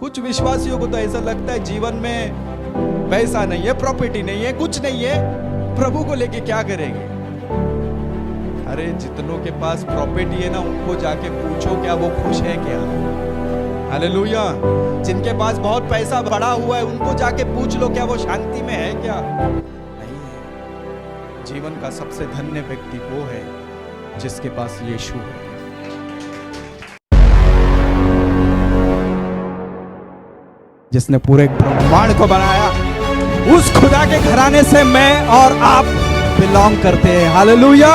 कुछ विश्वासियों को तो ऐसा लगता है जीवन में पैसा नहीं है, प्रॉपर्टी नहीं है, कुछ नहीं है, प्रभु को लेके क्या करेंगे। अरे जितनों के पास प्रॉपर्टी है ना, उनको जाके पूछो क्या वो खुश है क्या। हालेलुया। जिनके पास बहुत पैसा बढ़ा हुआ है, उनको जाके पूछ लो क्या वो शांति में है क्या। नहीं है। जीवन का सबसे धन्य व्यक्ति वो है जिसके पास यीशु है। जिसने पूरे ब्रह्मांड को बनाया, उस खुदा के घराने से मैं और आप बिलोंग करते हैं। हालेलुया।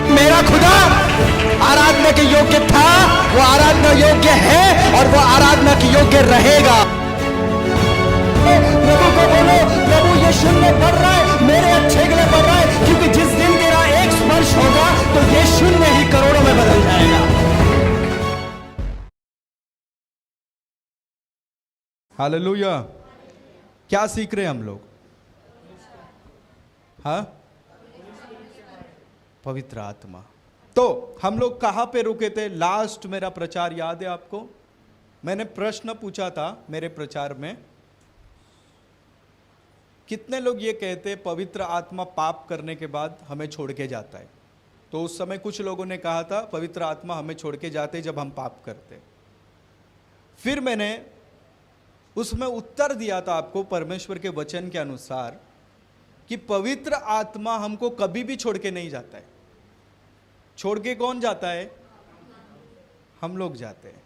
मेरा खुदा आराधना के योग्य था, वो आराधना योग्य है और वो आराधना के योग्य रहेगा। प्रभु को बोलो, प्रभु ये शून्य बढ़ रहा है, मेरे अच्छे के लिए बढ़ रहा है, क्योंकि जिस दिन तेरा एक स्पर्श होगा तो ये शून्य ही करोड़ों में बदल जाएगा। हालेलुया। क्या सीख रहे हैं हम लोग? हाँ, पवित्र आत्मा। तो हम लोग कहां पे रुके थे? लास्ट मेरा प्रचार याद है आपको? मैंने प्रश्न पूछा था मेरे प्रचार में, कितने लोग ये कहते पवित्र आत्मा पाप करने के बाद हमें छोड़ के जाता है? तो उस समय कुछ लोगों ने कहा था पवित्र आत्मा हमें छोड़ के जाते जब हम पाप करते। फिर मैंने उसमें उत्तर दिया था आपको परमेश्वर के वचन के अनुसार कि पवित्र आत्मा हमको कभी भी छोड़ के नहीं जाता है। छोड़ के कौन जाता है? हम लोग जाते हैं।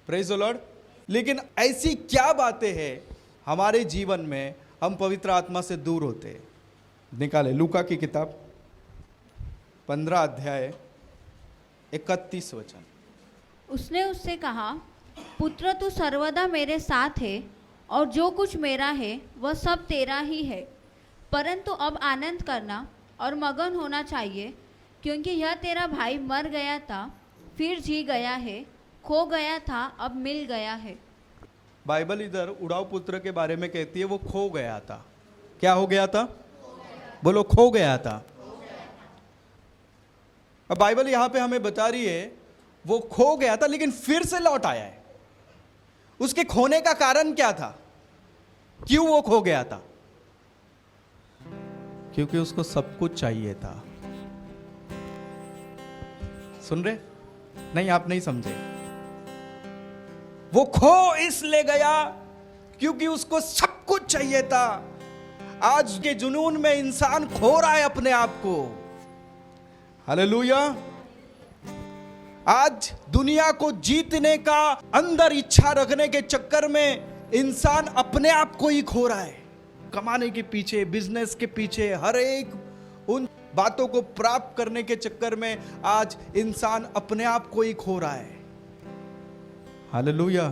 Praise the Lord. लेकिन ऐसी क्या बातें हैं हमारे जीवन में हम पवित्र आत्मा से दूर होते हैं? निकाले लूका की किताब 15 अध्याय 31 वचन। उसने उससे कहा, पुत्र तू सर्वदा मेरे साथ है और जो कुछ मेरा है वह सब तेरा ही है, परंतु अब आनंद करना और मगन होना चाहिए, क्योंकि यह तेरा भाई मर गया था फिर जी गया है, खो गया था अब मिल गया है। बाइबल इधर उड़ाऊ पुत्र के बारे में कहती है वो खो गया था। क्या हो गया था? बोलो, खो गया था। अब बाइबल यहां पे हमें बता रही है वो खो गया था लेकिन फिर से लौट आया है। उसके खोने का कारण क्या था? क्यों वो खो गया था? क्योंकि उसको सब कुछ चाहिए था। सुन रहे? नहीं, आप नहीं समझे। वो खो इसलिए गया क्योंकि उसको सब कुछ चाहिए था। आज के जुनून में इंसान खो रहा है अपने आप को। हालेलुया। आज दुनिया को जीतने का अंदर इच्छा रखने के चक्कर में इंसान अपने आप को ही खो रहा है। कमाने के पीछे, बिजनेस के पीछे, हर एक उन बातों को प्राप्त करने के चक्कर में आज इंसान अपने आप को ही खो रहा है। हालेलुया।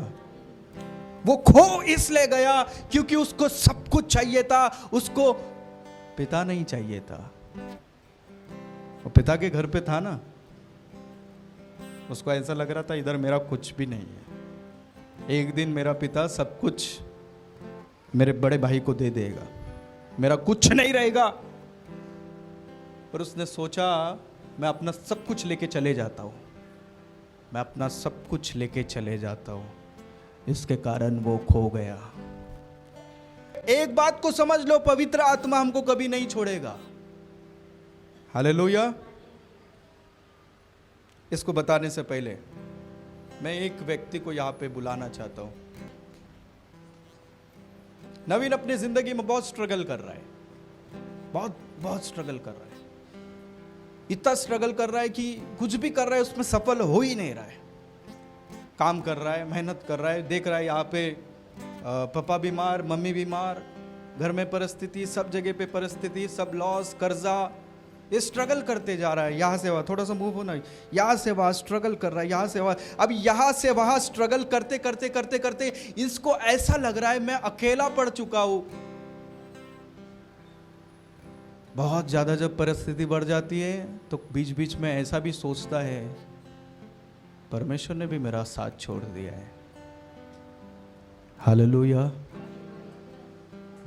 वो खो इसलिए गया क्योंकि उसको सब कुछ चाहिए था, उसको पिता नहीं चाहिए था। वो पिता के घर पे था ना, उसको ऐसा लग रहा था इधर मेरा कुछ भी नहीं है, एक दिन मेरा पिता सब कुछ मेरे बड़े भाई को दे देगा, मेरा कुछ नहीं रहेगा। पर उसने सोचा मैं अपना सब कुछ लेके चले जाता हूं, मैं अपना सब कुछ लेके चले जाता हूं, इसके कारण वो खो गया। एक बात को समझ लो, पवित्र आत्मा हमको कभी नहीं छोड़ेगा। हालेलुया। इसको बताने से पहले मैं एक व्यक्ति को यहां पे बुलाना चाहता हूं। नवीन अपनी जिंदगी में बहुत स्ट्रगल कर रहा है, बहुत स्ट्रगल कर रहा है। इतना स्ट्रगल कर रहा है कि कुछ भी कर रहा है उसमें सफल हो ही नहीं रहा है। काम कर रहा है, मेहनत कर रहा है, देख रहा है यहाँ पे पापा बीमार, मम्मी बीमार, घर में परिस्थिति, सब जगह पे परिस्थिति, सब लॉस, कर्जा, ये स्ट्रगल करते जा रहा है। यहाँ से वहाँ, थोड़ा सा मूव होना, यहाँ से वहाँ स्ट्रगल कर रहा है, यहाँ से वहाँ। अब यहाँ से वहाँ स्ट्रगल करते करते करते करते इसको ऐसा लग रहा है मैं अकेला पड़ चुका हूँ। बहुत ज़्यादा जब परिस्थिति बढ़ जाती है तो बीच बीच में ऐसा भी सोचता है परमेश्वर ने भी मेरा साथ छोड़ दिया है। हालेलुया।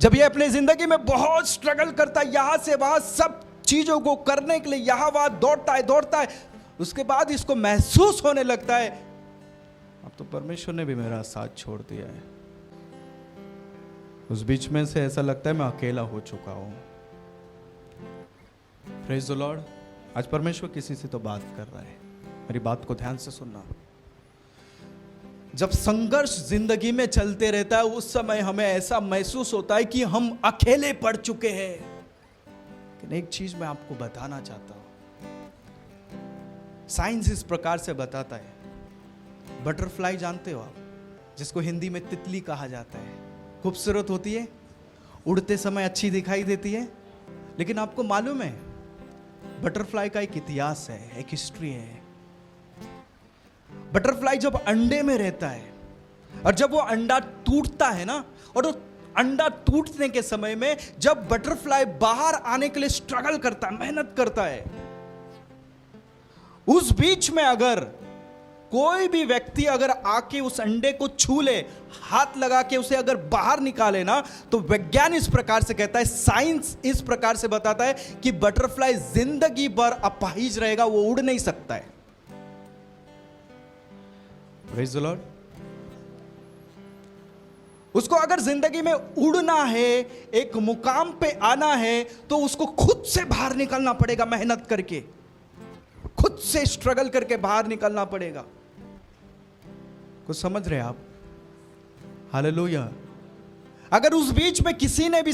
जब ये अपनी जिंदगी में बहुत स्ट्रगल करता है, यहां से वहां सब चीजों को करने के लिए यहाँ वहां दौड़ता है, उसके बाद इसको महसूस होने लगता है अब तो परमेश्वर ने भी मेरा साथ छोड़ दिया है। उस बीच में से ऐसा लगता है मैं अकेला हो चुका हूं। Praise the Lord. आज परमेश्वर किसी से तो बात कर रहा है, मेरी बात को ध्यान से सुनना। जब संघर्ष जिंदगी में चलते रहता है उस समय हमें ऐसा महसूस होता है कि हम अकेले पड़ चुके हैं। लेकिन एक चीज मैं आपको बताना चाहता हूं, साइंस इस प्रकार से बताता है। बटरफ्लाई जानते हो आप, जिसको हिंदी में तितली कहा जाता है, खूबसूरत होती है, उड़ते समय अच्छी दिखाई देती है। लेकिन आपको मालूम है बटरफ्लाई का एक इतिहास है, एक हिस्ट्री है। बटरफ्लाई जब अंडे में रहता है और जब वो अंडा टूटता है ना, और वो अंडा टूटने के समय में जब बटरफ्लाई बाहर आने के लिए स्ट्रगल करता है, मेहनत करता है, उस बीच में अगर कोई भी व्यक्ति अगर आके उस अंडे को छू ले, हाथ लगा के उसे अगर बाहर निकाले ना, तो विज्ञान इस प्रकार से कहता है, साइंस इस प्रकार से बताता है कि बटरफ्लाई जिंदगी भर अपाहिज रहेगा, वो उड़ नहीं सकता है। Praise the Lord. उसको अगर जिंदगी में उड़ना है, एक मुकाम पे आना है, तो उसको खुद से बाहर निकलना पड़ेगा, मेहनत करके, खुद से स्ट्रगल करके बाहर निकलना पड़ेगा। कुछ समझ रहे आप? हालेलुया। अगर उस बीच में किसी ने भी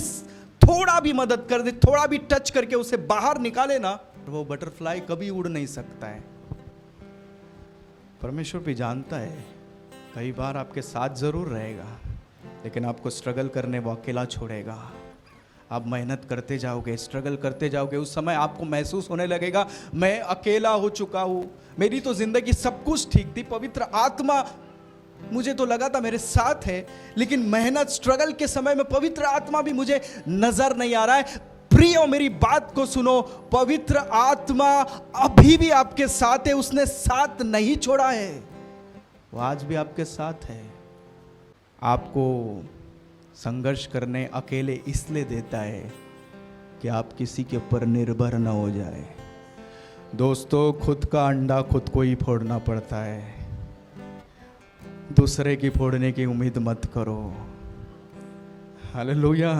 थोड़ा भी मदद कर दे, थोड़ा भी टच करके उसे बाहर निकाले ना, वो बटरफ्लाई कभी उड़ नहीं सकता है। परमेश्वर भी जानता है कई बार आपके साथ जरूर रहेगा, लेकिन आपको स्ट्रगल करने वो अकेला छोड़ेगा। आप मेहनत करते जाओगे, स्ट्रगल करते जाओगे, उस समय आपको महसूस होने लगेगा मैं अकेला हो चुका हूं, मेरी तो जिंदगी सब कुछ ठीक थी, पवित्र आत्मा मुझे तो लगा था मेरे साथ है, लेकिन मेहनत स्ट्रगल के समय में पवित्र आत्मा भी मुझे नजर नहीं आ रहा है। प्रियो मेरी बात को सुनो, पवित्र आत्मा अभी भी आपके साथ है, उसने साथ नहीं छोड़ा है, वो आज भी आपके साथ है। आपको संघर्ष करने अकेले इसलिए देता है कि आप किसी के ऊपर निर्भर न हो जाए। दोस्तों, खुद का अंडा खुद को ही फोड़ना पड़ता है, दूसरे की फोड़ने की उम्मीद मत करो। हालेलुया।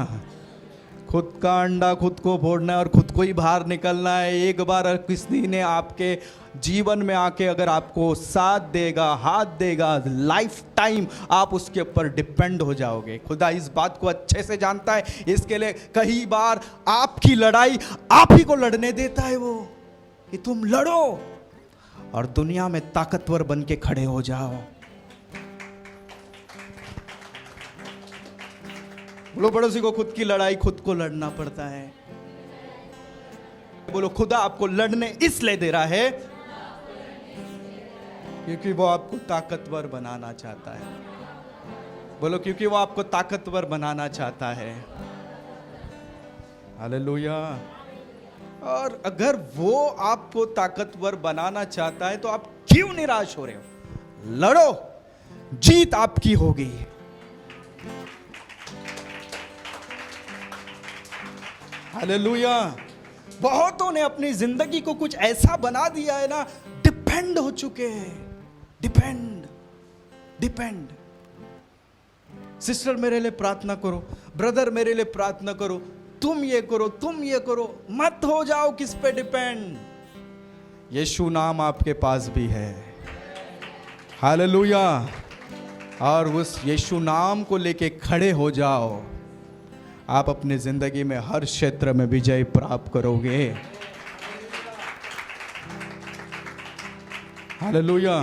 खुद का अंडा खुद को फोड़ना है और खुद को ही बाहर निकलना है। एक बार किसी ने आपके जीवन में आके अगर आपको साथ देगा, हाथ देगा, लाइफ टाइम आप उसके ऊपर डिपेंड हो जाओगे। खुदा इस बात को अच्छे से जानता है, इसके लिए कई बार आपकी लड़ाई आप ही को लड़ने देता है वो, कि तुम लड़ो और दुनिया में ताकतवर बन के खड़े हो जाओ। बोलो पड़ोसी को, खुद की लड़ाई खुद को लड़ना पड़ता है। बोलो, खुदा आपको लड़ने इसलिए दे रहा है क्योंकि वो आपको ताकतवर बनाना चाहता है। बोलो, क्योंकि वो आपको ताकतवर बनाना चाहता है। हालेलुया। और अगर वो आपको ताकतवर बनाना चाहता है तो आप क्यों निराश हो रहे हो? लड़ो, जीत आपकी होगी। हालेलुया। बहुतों ने अपनी जिंदगी को कुछ ऐसा बना दिया है ना, डिपेंड हो चुके हैं। डिपेंड। सिस्टर मेरे लिए प्रार्थना करो, ब्रदर मेरे लिए प्रार्थना करो, तुम ये करो, मत हो जाओ किस पे डिपेंड। यीशु नाम आपके पास भी है। हालेलुया। और उस यीशु नाम को लेके खड़े हो जाओ, आप अपनी जिंदगी में हर क्षेत्र में विजय प्राप्त करोगे। हालेलुया।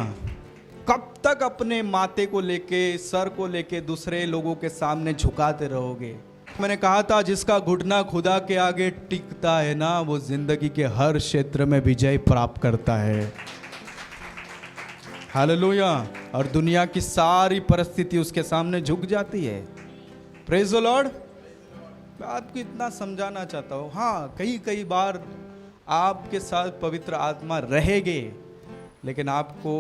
कब तक अपने माथे को लेके, सर को लेके दूसरे लोगों के सामने झुकाते रहोगे? मैंने कहा था, जिसका घुटना खुदा के आगे टिकता है ना, वो जिंदगी के हर क्षेत्र में विजय प्राप्त करता है। हालेलुया। और दुनिया की सारी परिस्थिति उसके सामने झुक जाती है। Praise the Lord. मैं आपको इतना समझाना चाहता हूँ, हाँ कई बार आपके साथ पवित्र आत्मा रहेगे, लेकिन आपको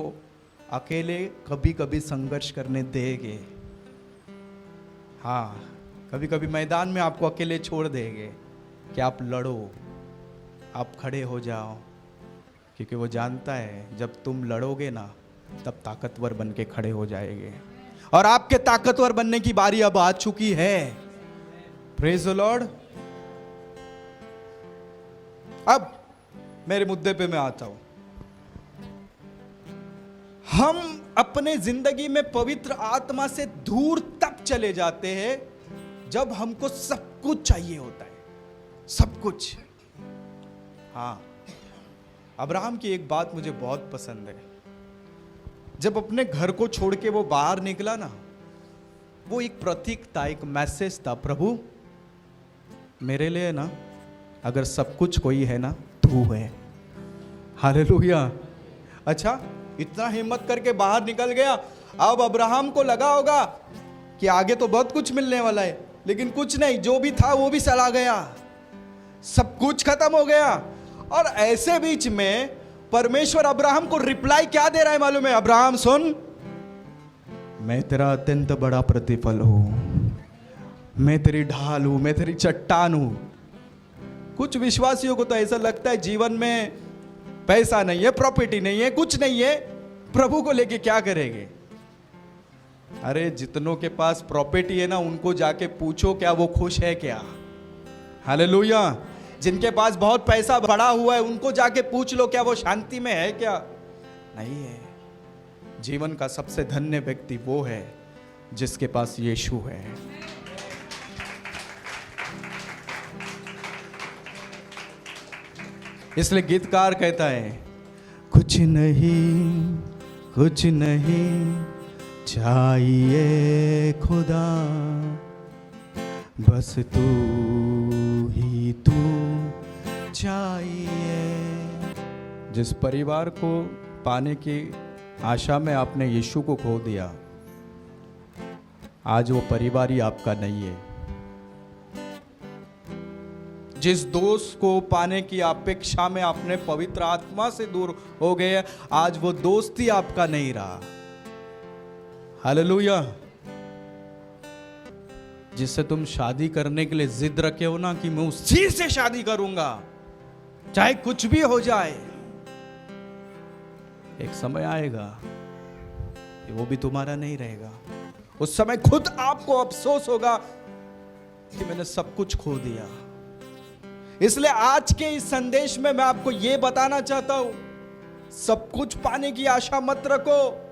अकेले कभी कभी संघर्ष करने देंगे। हाँ, कभी कभी मैदान में आपको अकेले छोड़ देंगे कि आप लड़ो, आप खड़े हो जाओ, क्योंकि वो जानता है जब तुम लड़ोगे ना तब ताकतवर बन के खड़े हो जाएंगे, और आपके ताकतवर बनने की बारी अब आ चुकी है। Praise the Lord. अब मेरे मुद्दे पे मैं आता हूं। हम अपने जिंदगी में पवित्र आत्मा से दूर तब चले जाते हैं जब हमको सब कुछ चाहिए होता है, सब कुछ। हाँ, अब्राहम की एक बात मुझे बहुत पसंद है। जब अपने घर को छोड़ के वो बाहर निकला ना, वो एक प्रतीक था, एक मैसेज था, प्रभु मेरे लिए ना अगर सब कुछ कोई है ना तू है। हालेलुया। अच्छा, इतना हिम्मत करके बाहर निकल गया। अब अब्राहम को लगा होगा कि आगे तो बहुत कुछ मिलने वाला है, लेकिन कुछ नहीं, जो भी था वो भी चला गया, सब कुछ खत्म हो गया। और ऐसे बीच में परमेश्वर अब्राहम को रिप्लाई क्या दे रहा है मालूम है? अब्राहम सुन, मैं तेरा अत्यंत बड़ा प्रतिफल हूं, मैं तेरी ढाल हूं, मैं तेरी चट्टान हूं। कुछ विश्वासियों को तो ऐसा लगता है जीवन में पैसा नहीं है, प्रॉपर्टी नहीं है, कुछ नहीं है, प्रभु को लेके क्या करेंगे? अरे जितनों के पास प्रॉपर्टी है ना, उनको जाके पूछो क्या वो खुश है क्या? हालेलुया। जिनके पास बहुत पैसा बढ़ा हुआ है, उनको जाके पूछ लो क्या वो शांति में है क्या? नहीं है। जीवन का सबसे धन्य व्यक्ति वो है जिसके पास यीशु है। इसलिए गीतकार कहता है, कुछ नहीं चाहिए खुदा, बस तू ही तू चाहिए। जिस परिवार को पाने की आशा में आपने यीशु को खो दिया, आज वो परिवार ही आपका नहीं है। जिस दोस्त को पाने की अपेक्षा में आपने पवित्र आत्मा से दूर हो गए, आज वो दोस्त ही आपका नहीं रहा। हालेलुया। जिससे तुम शादी करने के लिए जिद रखे हो ना कि मैं उसी से शादी करूंगा चाहे कुछ भी हो जाए, एक समय आएगा कि वो भी तुम्हारा नहीं रहेगा। उस समय खुद आपको अफसोस होगा कि मैंने सब कुछ खो दिया। इसलिए आज के इस संदेश में मैं आपको यह बताना चाहता हूं, सब कुछ पाने की आशा मत रखो।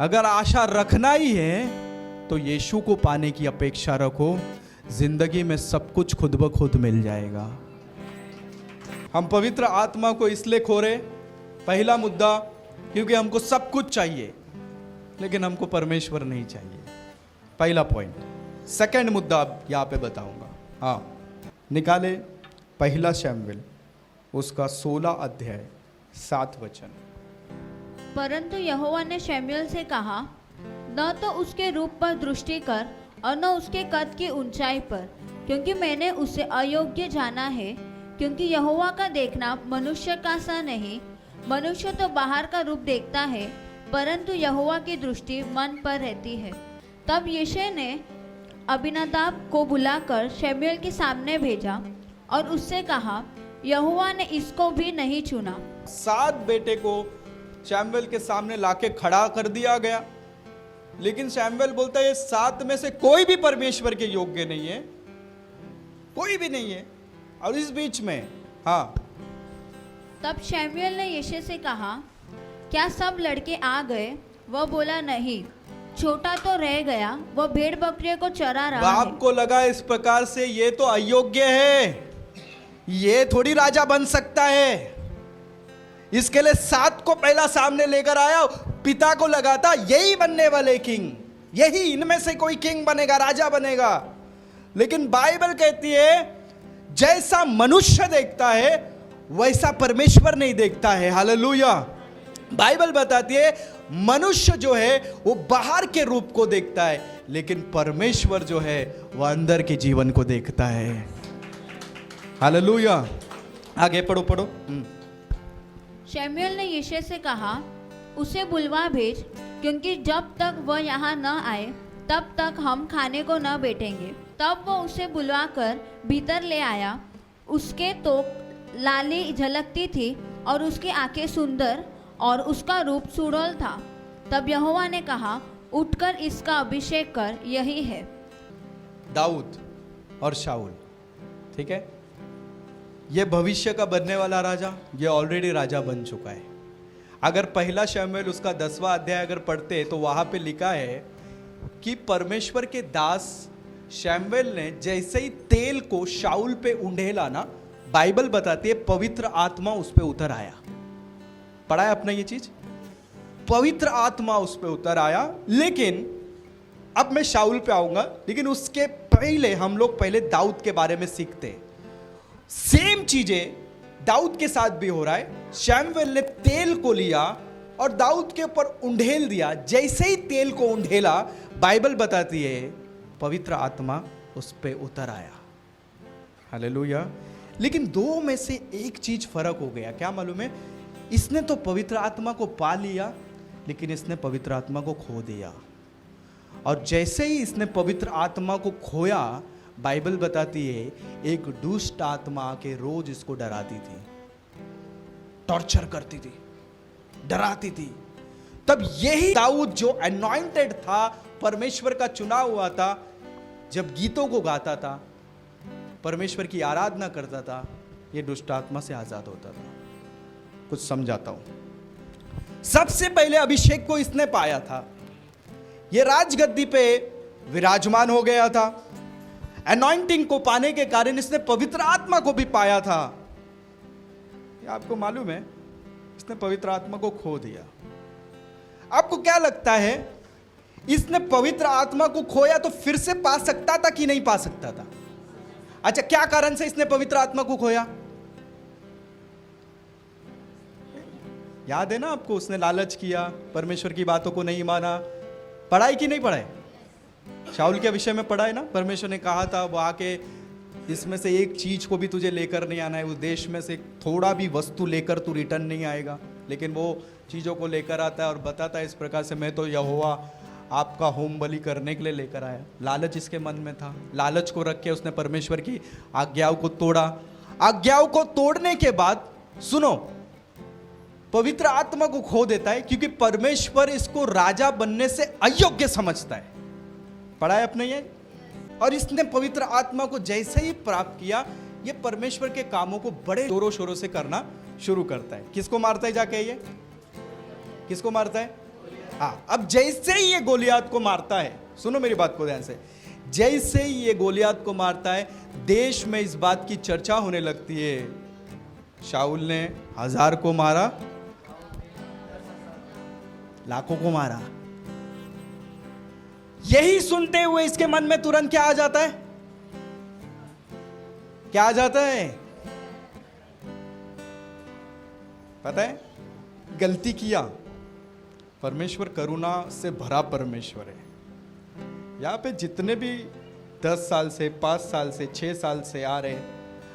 अगर आशा रखना ही है तो यीशु को पाने की अपेक्षा रखो। जिंदगी में सब कुछ खुद ब खुद मिल जाएगा। हम पवित्र आत्मा को इसलिए खो रहे, पहला मुद्दा, क्योंकि हमको सब कुछ चाहिए लेकिन हमको परमेश्वर नहीं चाहिए। पहला पॉइंट। सेकंड मुद्दा अब यहां पे बताऊंगा। हाँ, निकाले पहला शमूएल उसका 16 अध्याय 7 वचन। परंतु यहोवा ने शमूएल से कहा, न तो उसके रूप पर दृष्टि कर और न उसके कद की ऊंचाई पर, क्योंकि मैंने उसे अयोग्य जाना है। क्योंकि यहोवा का देखना मनुष्य का सा नहीं, मनुष्य तो बाहर का रूप देखता है, परंतु यहोवा की दृष्टि मन पर रहती है। तब यिशै ने अबीनादाब को बुलाकर शमूएल के सामने भेजा और उससे कहा, यहोवा ने इसको भी नहीं चुना। 7 बेटे को शमूएल के सामने लाके खड़ा कर दिया गया, लेकिन शमूएल बोलता है ये 7 में से कोई भी परमेश्वर के योग्य नहीं है, कोई भी नहीं है। और इस बीच में हाँ, तब शमूएल ने यिशै से कहा, क्या सब लड़के आ गए? वह बोला, नहीं, छोटा तो रह गया, वह भेड़ बकरियों को चरा रहा है। बाप को लगा इस प्रकार से ये तो अयोग्य है, ये थोड़ी राजा बन सकता है। इसके लिए 7 को पहला सामने लेकर आया। पिता को लगा था यही बनने वाले किंग, यही इनमें से कोई किंग बनेगा, राजा बनेगा। लेकिन बाइबल कहती है जैसा मनुष्य देखता है वैसा परमेश्वर नहीं देखता है। हालेलुया। बाइबल बताती है मनुष्य जो है वो बाहर के रूप को देखता है, लेकिन परमेश्वर जो है वह अंदर के जीवन को देखता है। हालेलुया। आगे पढ़ो। शमूएल ने यिशै से कहा, उसे बुलवा भेज, क्योंकि जब तक वह यहाँ न आए तब तक हम खाने को न बैठेंगे। तब वह उसे बुलवाकर भीतर ले आया। उसके तो लाली झलकती थी और उसकी आंखें सुंदर और उसका रूप सुडौल था। तब यहोवा ने कहा, उठकर इसका अभिषेक कर, यही है। दाऊद और शाऊल, ठीक है, ये भविष्य का बनने वाला राजा, ये ऑलरेडी राजा बन चुका है। अगर पहला शमूएल उसका 10वां अध्याय अगर पढ़ते तो वहां पे लिखा है कि परमेश्वर के दास शमूएल ने जैसे ही तेल को शाऊल पे उंडेला ना, बाइबल बताती है पवित्र आत्मा उस पे उतर आया। पढ़ा है आपने ये चीज? पवित्र आत्मा उस पे उतर आया। लेकिन अब मैं शाऊल पे आऊंगा, लेकिन उसके पहले हम लोग पहले दाऊद के बारे में सीखते हैं। सेम चीजें दाऊद के साथ भी हो रहा है। शमूएल ने तेल को लिया और दाऊद के ऊपर उंडेल दिया। जैसे ही तेल को उंडेला, बाइबल बताती है पवित्र आत्मा उस पे उतर आया। हालेलुया। लेकिन दो में से एक चीज फर्क हो गया। क्या मालूम है? इसने तो पवित्र आत्मा को पा लिया, लेकिन इसने पवित्र आत्मा को खो दिया। और जैसे ही इसने पवित्र आत्मा को खोया, बाइबल बताती है एक दुष्ट आत्मा आके रोज इसको डराती थी, टॉर्चर करती थी, डराती थी। तब यही दाऊद जो अनॉइंटेड था, परमेश्वर का चुना हुआ था, जब गीतों को गाता था, परमेश्वर की आराधना करता था, ये दुष्ट आत्मा से आजाद होता था। कुछ समझाता हूं। सबसे पहले अभिषेक को इसने पाया था, ये राजगद्दी पे विराजमान हो गया था। अनॉइंटिंग को पाने के कारण इसने पवित्र आत्मा को भी पाया था। ये आपको मालूम है, इसने पवित्र आत्मा को खो दिया। आपको क्या लगता है, इसने पवित्र आत्मा को खोया तो फिर से पा सकता था कि नहीं पा सकता था? अच्छा, क्या कारण से इसने पवित्र आत्मा को खोया? याद है ना आपको, उसने लालच किया, परमेश्वर की बातों को नहीं माना। पढ़ाई कि नहीं पढ़ाई? शाऊल के विषय में पढ़ा है ना। परमेश्वर ने कहा था वो आके इसमें से एक चीज को भी तुझे लेकर नहीं आना है, उस देश में से थोड़ा भी वस्तु लेकर तू रिटर्न नहीं आएगा। लेकिन वो चीजों को लेकर आता है और बताता है इस प्रकार से, मैं तो यहोवा आपका होम बलि करने के लिए लेकर आया। लालच इसके मन में था। लालच को रख के उसने परमेश्वर की आज्ञाओं को तोड़ा। आज्ञाओं को तोड़ने के बाद सुनो, पवित्र आत्मा को खो देता है, क्योंकि परमेश्वर इसको राजा बनने से अयोग्य समझता है। पढ़ा है अपने ये? और इसने पवित्र आत्मा को जैसे ही प्राप्त किया, ये परमेश्वर के कामों को बड़े जोरों शोरों से करना शुरू करता है। किसको मारता है जाके? ये किसको मारता है? हाँ, अब जैसे ही ये गोलियात को मारता है, सुनो मेरी बात को ध्यान से, जैसे ही ये गोलियात को मारता है, देश में इस बात की चर्चा होने लगती है, शाऊल ने 1000 को मारा, लाखों को मारा। यही सुनते हुए इसके मन में तुरंत क्या आ जाता है? क्या आ जाता है? पता है, गलती किया। परमेश्वर करुणा से भरा परमेश्वर है। यहां पे जितने भी 10 साल से, 5 साल से, 6 साल से आ रहे,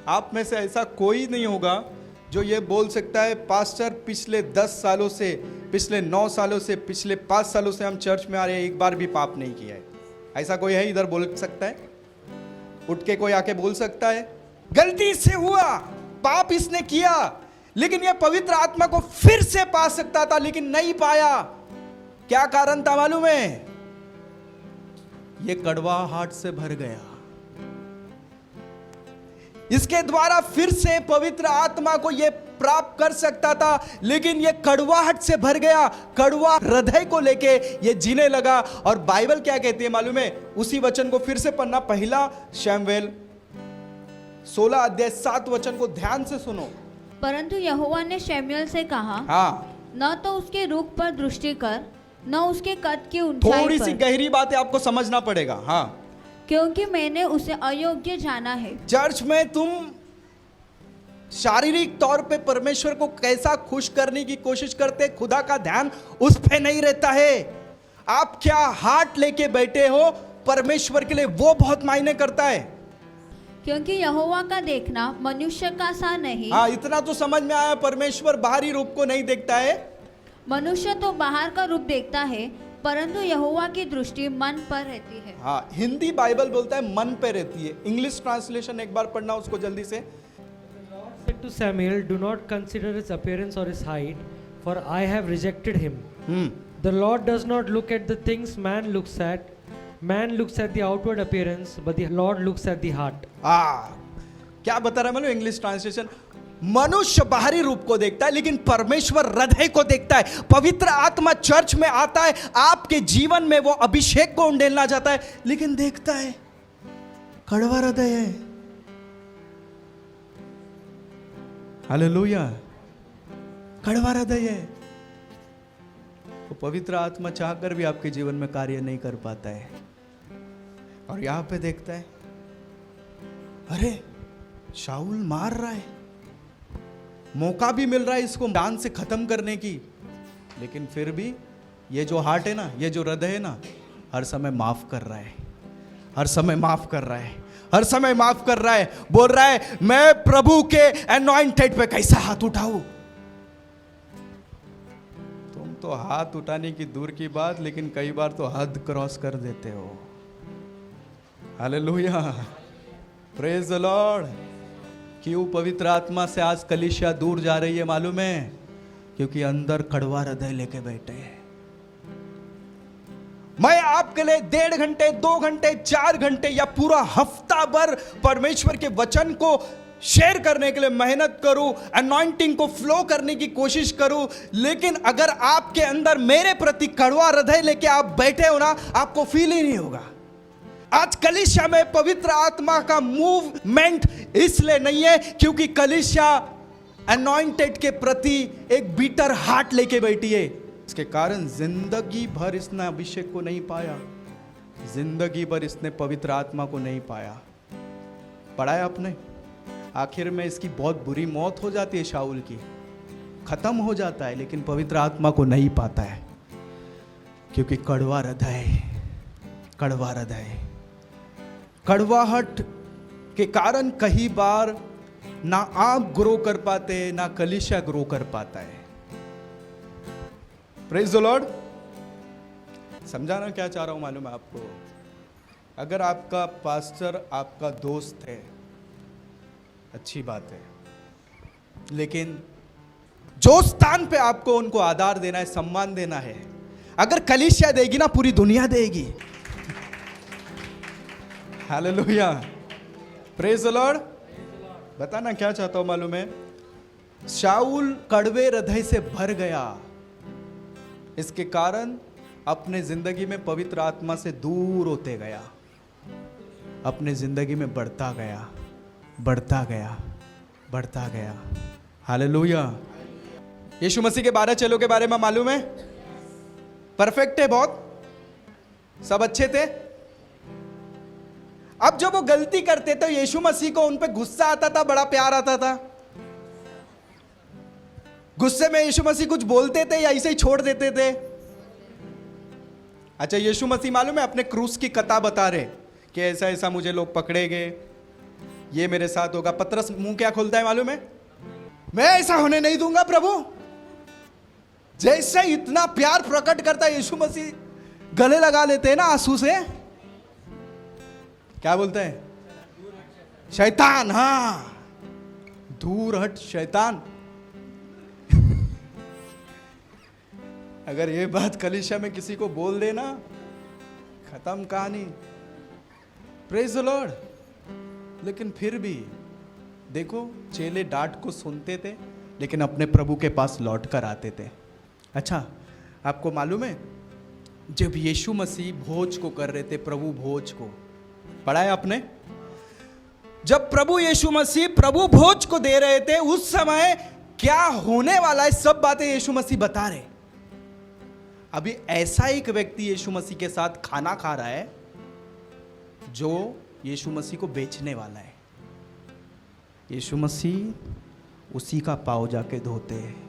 आप में से ऐसा कोई नहीं होगा जो ये बोल सकता है पास्टर पिछले 10 सालों से, पिछले 9 सालों से, पिछले 5 सालों से हम चर्च में आ रहे हैं, एक बार भी पाप नहीं किया है। ऐसा कोई है इधर बोल सकता है? उठ के कोई आके बोल सकता है? गलती से हुआ, पाप इसने किया, लेकिन यह पवित्र आत्मा को फिर से पा सकता था, लेकिन नहीं पाया। क्या कारण था मालूम है? यह कड़वाहट से भर गया। इसके द्वारा फिर से पवित्र आत्मा को यह प्राप्त कर सकता था, लेकिन यह कड़वाहट से भर गया। कड़वा हृदय को लेके यह जीने लगा। और बाइबल क्या कहती है मालूम है? उसी वचन को फिर से पढ़ना, पहला शमूएल 16 अध्याय 7 वचन को ध्यान से सुनो। परंतु यहोवा ने शमूएल से कहा, हाँ, न तो उसके रूप पर दृष्टि कर, न उसके कद की ऊंचाई थोड़ी सी पर, गहरी बात है, आपको समझना पड़ेगा। हाँ, क्योंकि मैंने उसे अयोग्य जाना है। चर्च में तुम शारीरिक तौर पे परमेश्वर को कैसा खुश करने की कोशिश करते, खुदा का ध्यान उस पे नहीं रहता है। आप क्या हार्ट लेके बैठे हो परमेश्वर के लिए, वो बहुत मायने करता है। क्योंकि यहोवा का देखना मनुष्य का सा नहीं। हाँ, इतना तो समझ में आया, परमेश्वर बाहरी रूप को नहीं देखता है। मनुष्य तो बाहर का रूप देखता है, परंतु यहोवा की दृष्टि मन पर रहती है। हाँ, हिंदी बाइबल बोलता है मन पे रहती है। इंग्लिश ट्रांसलेशन एक बार पढ़ना उसको जल्दी से। said to Samuel, "Do not consider his appearance or his height, for I have rejected him. The Lord does not look at the things man looks at. Man looks at the outward appearance, but the Lord looks at the heart." क्या बता रहा है मतलब English translation? मनुष्य बाहरी रूप को देखता है, लेकिन परमेश्वर हृदय को देखता है। पवित्र आत्मा चर्च में आता है, आपके जीवन में वो अभिषेक को उंडेलना चाहता है, लेकिन देखता है कड़वा हृदय है। हालेलुया, कड़वा हृदय है। वो पवित्र आत्मा चाहकर भी आपके जीवन में कार्य नहीं कर पाता है। और यहां पे देखता है, अरे शाऊल मार रहा है, मौका भी मिल रहा है इसको डांन से खत्म करने की, लेकिन फिर भी ये जो हार्ट है ना, ये जो हृदय है ना, हर समय माफ कर रहा है, हर समय माफ कर रहा है, हर समय माफ कर रहा है। बोल रहा है मैं प्रभु के अनॉइंटेड पे कैसा हाथ उठाऊं। तुम तो हाथ उठाने की दूर की बात, लेकिन कई बार तो हद क्रॉस कर देते हो। Hallelujah, praise the Lord. क्यों पवित्र आत्मा से आज कलीसिया दूर जा रही है मालूम है? क्योंकि अंदर कड़वा हृदय लेके बैठे हैं। मैं आपके लिए 1.5 घंटे, 2 घंटे, 4 घंटे या पूरा हफ्ता भर परमेश्वर के वचन को शेयर करने के लिए मेहनत करूं, अनॉइंटिंग को फ्लो करने की कोशिश करूं, लेकिन अगर आपके अंदर मेरे प्रति कड़वा हृदय लेके आप बैठे हो ना, आपको फील ही नहीं होगा। आज कलीसिया में पवित्र आत्मा का मूवमेंट इसलिए नहीं है क्योंकि कलीसिया अनॉइंटेड के प्रति एक बीटर हार्ट लेके बैठी है। इसके कारण जिंदगी भर इसने अभिषेक को नहीं पाया, जिंदगी भर इसने पवित्र आत्मा को नहीं पाया। पढ़ा है आपने? आखिर में इसकी बहुत बुरी मौत हो जाती है, शाऊल की खत्म हो जाता है, लेकिन पवित्र आत्मा को नहीं पाता है क्योंकि कड़वा हृदय, कड़वा हृदय, कड़वाहट के कारण कई बार ना आप ग्रो कर पाते, ना कलीसिया ग्रो कर पाता है। Praise the Lord. समझाना क्या चाह रहा हूं मालूम है आपको? अगर आपका पास्टर आपका दोस्त है, अच्छी बात है, लेकिन जो स्थान पे आपको उनको आदर देना है, सम्मान देना है, अगर कलीसिया देगी ना, पूरी दुनिया देगी। Hallelujah, praise the Lord. बताना क्या चाहता हूं मालूम है? शाऊल कड़वे हृदय से भर गया, इसके कारण अपने जिंदगी में पवित्र आत्मा से दूर होते गया, अपने जिंदगी में बढ़ता गया, बढ़ता गया, बढ़ता गया। हालेलुया। यीशु मसीह के 12 चेलों के बारे में मालूम है? परफेक्ट है, बहुत सब अच्छे थे। अब जब वो गलती करते तो यीशु मसीह को उन पे गुस्सा आता था, बड़ा प्यार आता था। गुस्से में यीशु मसीह कुछ बोलते थे या ऐसे ही छोड़ देते थे? अच्छा, यीशु मसीह मालूम है अपने क्रूस की कथा बता रहे कि ऐसा ऐसा मुझे लोग पकड़ेंगे, ये मेरे साथ होगा। पतरस मुंह क्या खोलता है मालूम है? मैं ऐसा होने नहीं दूंगा प्रभु। जैसे इतना प्यार प्रकट करता है यीशु मसीह, गले लगा लेते हैं ना आंसू से। क्या बोलते हैं? शैतान, हाँ, दूर हट शैतान। अगर ये बात कलीसिया में किसी को बोल देना, खत्म कहानी। Praise the Lord. लेकिन फिर भी देखो, चेले डांट को सुनते थे, लेकिन अपने प्रभु के पास लौट कर आते थे। अच्छा, आपको मालूम है जब यीशु मसीह भोज को कर रहे थे, प्रभु भोज को, पढ़ा है आपने? जब प्रभु यीशु मसीह प्रभु भोज को दे रहे थे, उस समय क्या होने वाला है, सब बातें यीशु मसीह बता रहे। अभी ऐसा एक व्यक्ति यीशु मसीह के साथ खाना खा रहा है जो यीशु मसीह को बेचने वाला है। यीशु मसीह उसी का पाँव जाके धोते हैं।